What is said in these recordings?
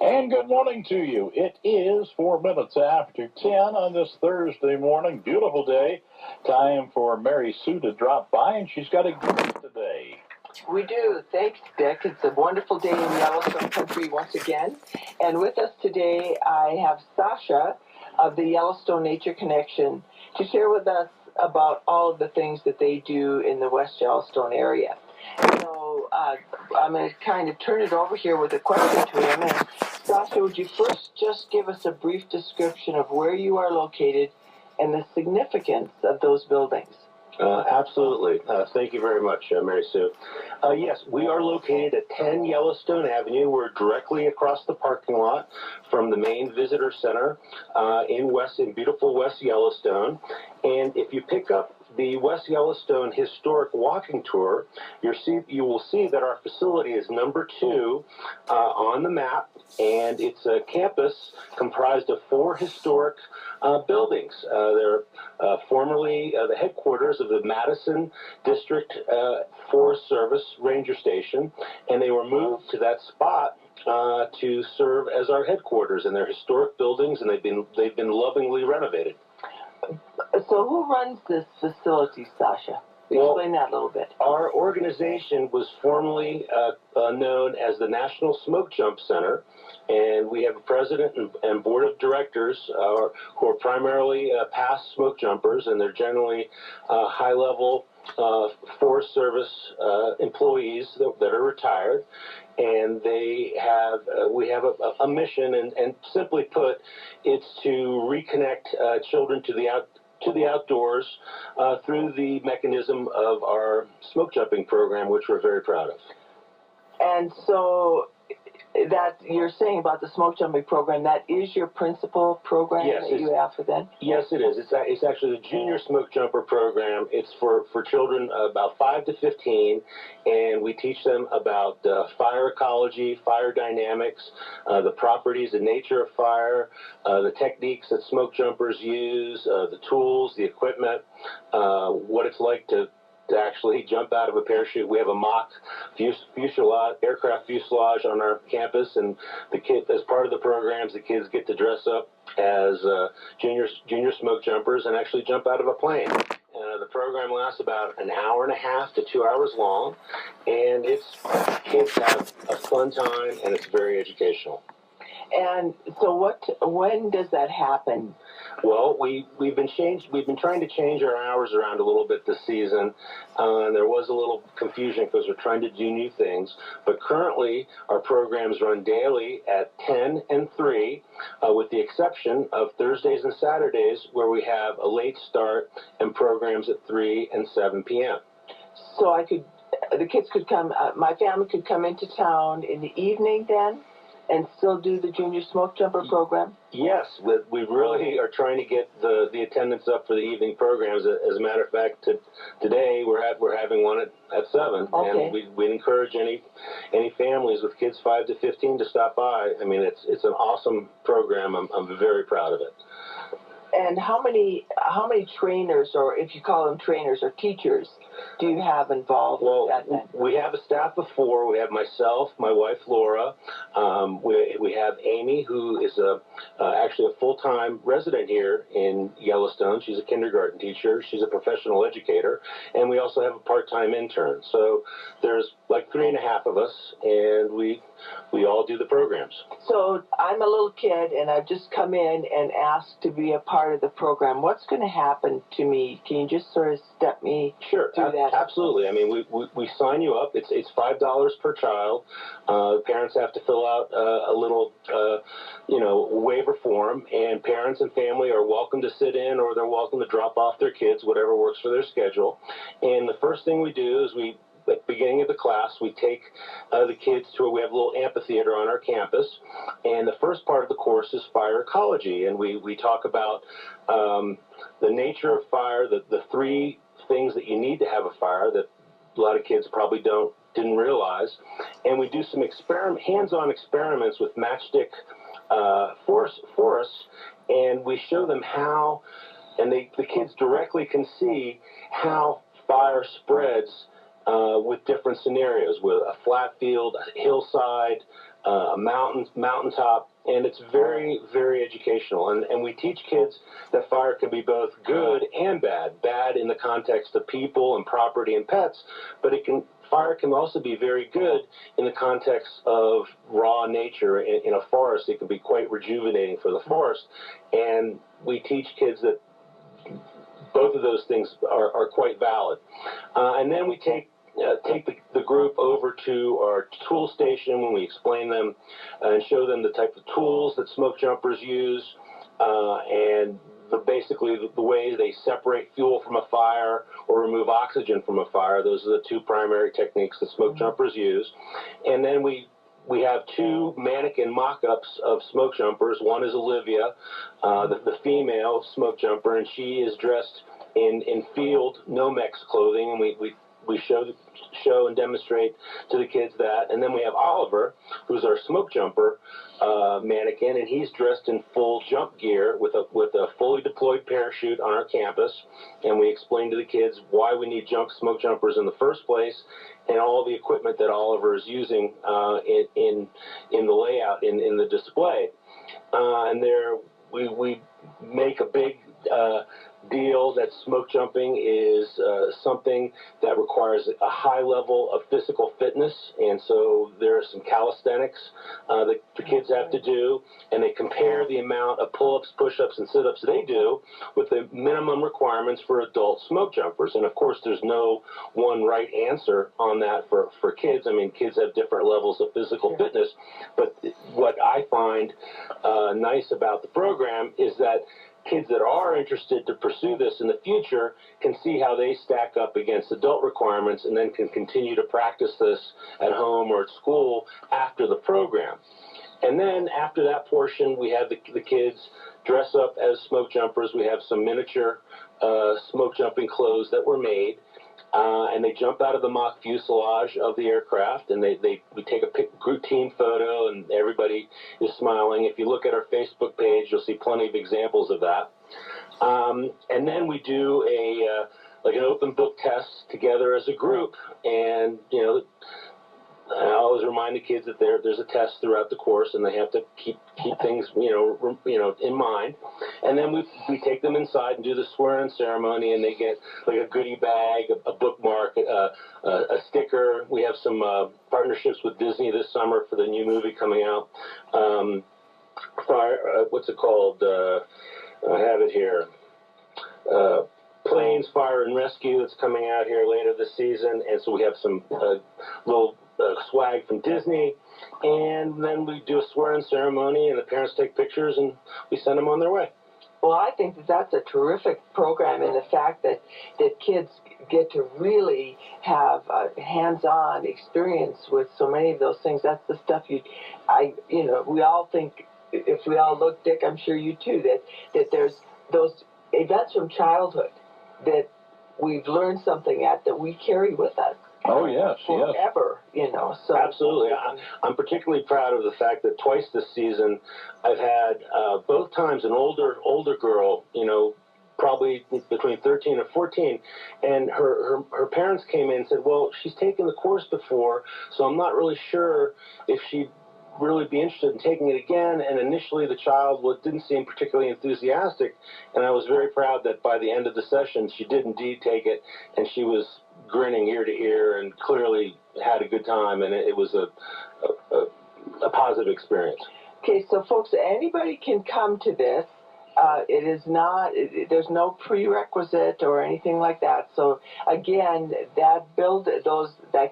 And good morning to you. It is 4 minutes after 10 on this Thursday morning. Beautiful day. Time for Mary Sue to drop by, and she's got a gift today. We do. Thanks, Dick. It's a wonderful day in Yellowstone country once again. And with us today, I have Sasha of the Yellowstone Nature Connection to share with us about all of the things that they do in the West Yellowstone area. So I'm going to kind of turn it over here with a question to him. And Sasha, would you first just give us a brief description of where you are located and the significance of those buildings? Absolutely. Thank you very much, Mary Sue. Yes, we are located at 10 Yellowstone Avenue. We're directly across the parking lot from the main visitor center in beautiful West Yellowstone. And if you pick up the West Yellowstone Historic Walking Tour, you will see that our facility is number 2 on the map, and it's a campus comprised of 4 historic buildings. They're formerly the headquarters of the Madison District Forest Service Ranger Station, and they were moved to that spot to serve as our headquarters, and they're historic buildings, and they've been lovingly renovated. So who runs this facility, Sasha? Explain that a little bit. Our organization was formerly known as the National Smoke Jump Center, and we have a president and board of directors who are primarily past smoke jumpers, and they're generally high-level Forest Service employees that are retired. And we have a mission, and simply put, it's to reconnect children to the outdoors through the mechanism of our smoke jumping program, which we're very proud of. And so that you're saying about the smoke jumping program, that is your principal program that you have for them? Yes, it is. It's actually the junior smoke jumper program. It's for children about 5 to 15, and we teach them about fire ecology, fire dynamics, the properties and nature of fire, the techniques that smoke jumpers use, the tools, the equipment, what it's like to actually jump out of a parachute. We have a mock aircraft fuselage on our campus, and the kids, as part of the programs, the kids get to dress up as junior smoke jumpers and actually jump out of a plane. The program lasts about an hour and a half to 2 hours long, and kids have a fun time, and it's very educational. And so when does that happen? Well, we've been trying to change our hours around a little bit this season, and there was a little confusion because we're trying to do new things. But currently, our programs run daily at 10 and 3, with the exception of Thursdays and Saturdays, where we have a late start and programs at 3 and 7 p.m. So the kids could come, my family could come into town in the evening then? And still do the junior smoke jumper program? Yes, we really are trying to get the attendance up for the evening programs. As a matter of fact, today we're having one at 7, okay. And we encourage any families with kids 5 to 15 to stop by. I mean, it's an awesome program. I'm very proud of it. And how many trainers, or if you call them trainers or teachers, do you have involved? Well, we have a staff of 4. We have myself, my wife Laura. We have Amy, who is actually a full-time resident here in Yellowstone. She's a kindergarten teacher. She's a professional educator, and we also have a part-time intern. So there's like 3.5 of us, and we all do the programs. So I'm a little kid, and I've just come in and asked to be a part of the program. What's going to happen to me? Can you just sort of step me through that? Absolutely. I mean, we sign you up. It's $5 per child. Parents have to fill out a little, waiver form, and parents and family are welcome to sit in, or they're welcome to drop off their kids, whatever works for their schedule. And the first thing we do is at the beginning of the class, we take the kids to we have a little amphitheater on our campus, and the first part of the course is fire ecology, and we talk about the nature of fire, the 3 things that you need to have a fire that a lot of kids probably didn't realize, and we do some hands-on experiments with matchstick forests, and we show them how, and the kids directly can see how fire spreads with different scenarios, with a flat field, a hillside, mountaintop, and it's very, very educational. And we teach kids that fire can be both good and bad. Bad in the context of people and property and pets, but fire can also be very good in the context of raw nature. In a forest, it can be quite rejuvenating for the forest. And we teach kids that both of those things are quite valid. And then we take the group over to our tool station when we explain them and show them the type of tools that smoke jumpers use, and basically the way they separate fuel from a fire or remove oxygen from a fire. Those are the two primary techniques that smoke jumpers use. And then we have two mannequin mock-ups of smoke jumpers. One is Olivia, the female smoke jumper, and she is dressed in field Nomex clothing, and we show and demonstrate to the kids that. And then we have Oliver, who's our smoke jumper mannequin, and he's dressed in full jump gear with a fully deployed parachute on our campus. And we explain to the kids why we need smoke jumpers in the first place, and all the equipment that Oliver is using in the layout, in the display. And there we make a big deal that smoke jumping is something that requires a high level of physical fitness, and so there are some calisthenics that the kids have to do, and they compare the amount of pull-ups, push-ups, and sit-ups they do with the minimum requirements for adult smoke jumpers. And of course, there's no one right answer on that for kids. I mean, kids have different levels of physical fitness, but what I find nice about the program is that kids that are interested to pursue this in the future can see how they stack up against adult requirements, and then can continue to practice this at home or at school after the program. And then after that portion, we have the kids dress up as smoke jumpers. We have some miniature smoke jumping clothes that were made. And they jump out of the mock fuselage of the aircraft, and we take a group team photo, and everybody is smiling. If you look at our Facebook page, you'll see plenty of examples of that. And then we do an open book test together as a group, and I always remind the kids that there's a test throughout the course, and they have to keep things in mind. And then we take them inside and do the swearing ceremony, and they get like a goodie bag, a bookmark, a sticker. We have some partnerships with Disney this summer for the new movie coming out. What's it called? I have it here. Planes, Fire, and Rescue that's coming out here later this season, and so we have some little swag from Disney, and then we do a swearing ceremony, and the parents take pictures, and we send them on their way. Well, I think that's a terrific program, and the fact that kids get to really have a hands-on experience with so many of those things. That's the stuff we all think, if we all look, Dick, I'm sure you too, that there's those events from childhood that we've learned something that we carry with us. Oh, yes, forever, So absolutely. I'm particularly proud of the fact that twice this season I've had both times an older girl, probably between 13 and 14, and her parents came in and said, well, she's taken the course before, so I'm not really sure if she'd really be interested in taking it again. And initially the child didn't seem particularly enthusiastic, and I was very proud that by the end of the session she did indeed take it, and she was grinning ear to ear and clearly had a good time, and it was a positive experience. Okay, so folks, anybody can come to this. It is not, there's no prerequisite or anything like that. So again, that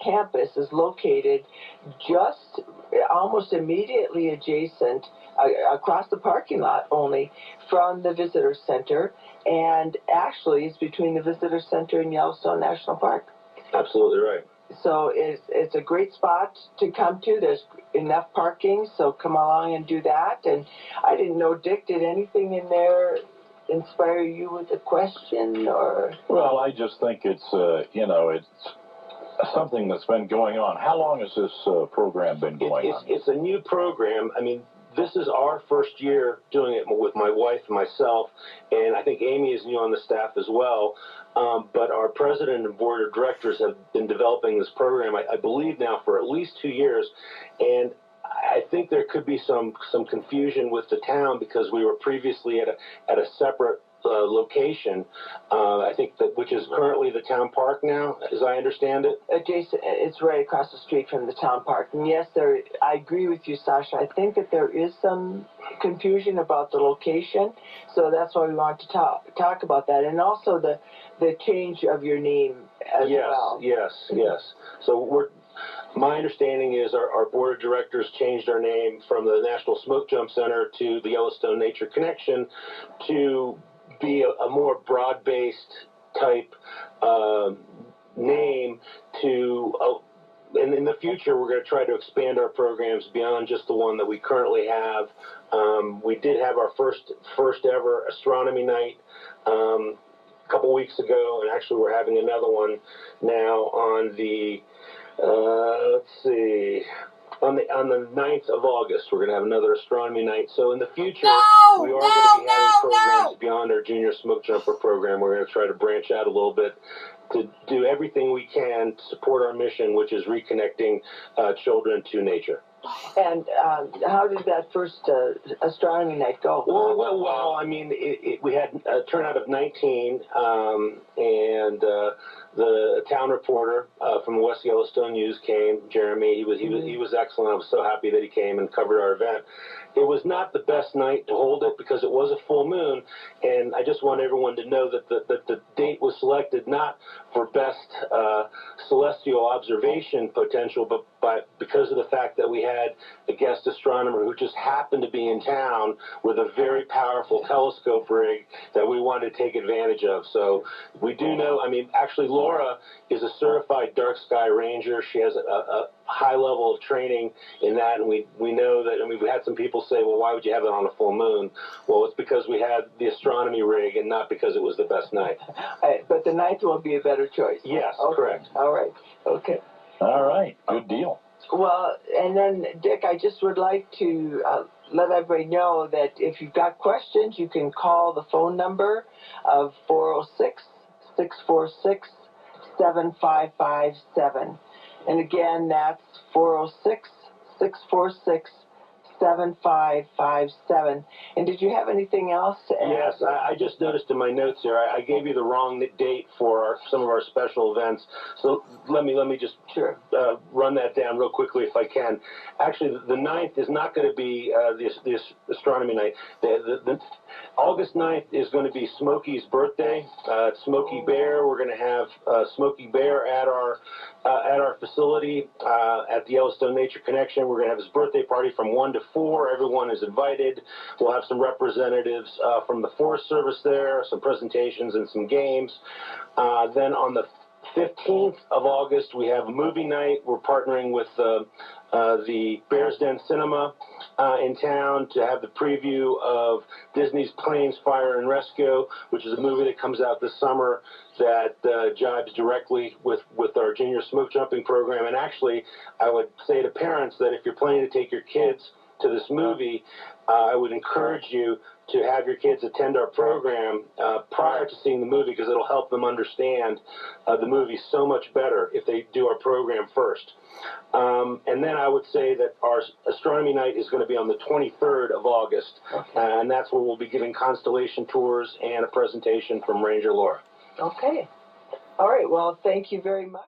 campus is located just almost immediately adjacent, across the parking lot only, from the visitor center, and actually it's between the visitor center and Yellowstone National Park. Absolutely right. So it's a great spot to come to. There's enough parking, so come along and do that. And I didn't know, Dick, did anything in there inspire you with a question? Or? Well, I just think it's something that's been going on. How long has this program been going on? It's a new program. I mean, this is our first year doing it with my wife and myself, and I think Amy is new on the staff as well. But our president and board of directors have been developing this program, I believe now, for at least 2 years. And I think there could be some confusion with the town because we were previously at a separate location. I think that which is currently the town park now, as I understand it. Jason, it's right across the street from the town park. And yes, I agree with you, Sasha. I think that there is some confusion about the location, so that's why we want to talk about that, and also the change of your name as well. Yes. So my understanding is our board of directors changed our name from the National Smoke Jump Center to the Yellowstone Nature Connection to be a more broad-based type name to. And in the future, we're going to try to expand our programs beyond just the one that we currently have. We did have our first ever astronomy night a couple weeks ago, and actually we're having another one now on the on the 9th of August. We're going to have another astronomy night. So in the future, we are going to be having programs beyond our junior smoke jumper program. We're going to try to branch out a little bit to do everything we can to support our mission, which is reconnecting children to nature. And how did that first astronomy night go? Well, I mean, we had a turnout of 19, and the town reporter from the West Yellowstone News came, Jeremy. He was excellent. I was so happy that he came and covered our event. It was not the best night to hold it because it was a full moon, and I just want everyone to know that the date was selected not for best celestial observation potential, but because of the fact that we had a guest astronomer who just happened to be in town with a very powerful telescope rig that we wanted to take advantage of. So we do know, I mean, actually Laura is a certified dark sky ranger. She has a high level of training in that, and we know that. I mean, we had some people say, well, why would you have it on a full moon? Well, it's because we had the astronomy rig and not because it was the best night. But the ninth will be a better choice. Yes, okay. Correct. All right. Okay. All right. Good deal. Well, and then, Dick, I just would like to let everybody know that if you've got questions, you can call the phone number of 406-646-7557. And again, that's 406-646-7557. And did you have anything else to add? Yes, I just noticed in my notes here, I gave you the wrong date for some of our special events. So let me just run that down real quickly if I can. Actually, the 9th is not going to be this astronomy night. The August 9th is going to be Smokey's birthday. Smokey Bear. We're going to have Smokey Bear at our facility at the Yellowstone Nature Connection. We're going to have his birthday party from 1 to 4. Everyone is invited. We'll have some representatives from the Forest Service there, some presentations and some games. Then on the 15th of August, we have a movie night. We're partnering with the Bears Den Cinema in town to have the preview of Disney's Planes, Fire, and Rescue, which is a movie that comes out this summer that jibes directly with our junior smoke jumping program. And actually, I would say to parents that if you're planning to take your kids to this movie, I would encourage you to have your kids attend our program prior to seeing the movie, because it'll help them understand the movie so much better if they do our program first. And then I would say that our astronomy night is going to be on the 23rd of August, and that's where we'll be giving constellation tours and a presentation from Ranger Laura. Okay. All right. Well, thank you very much.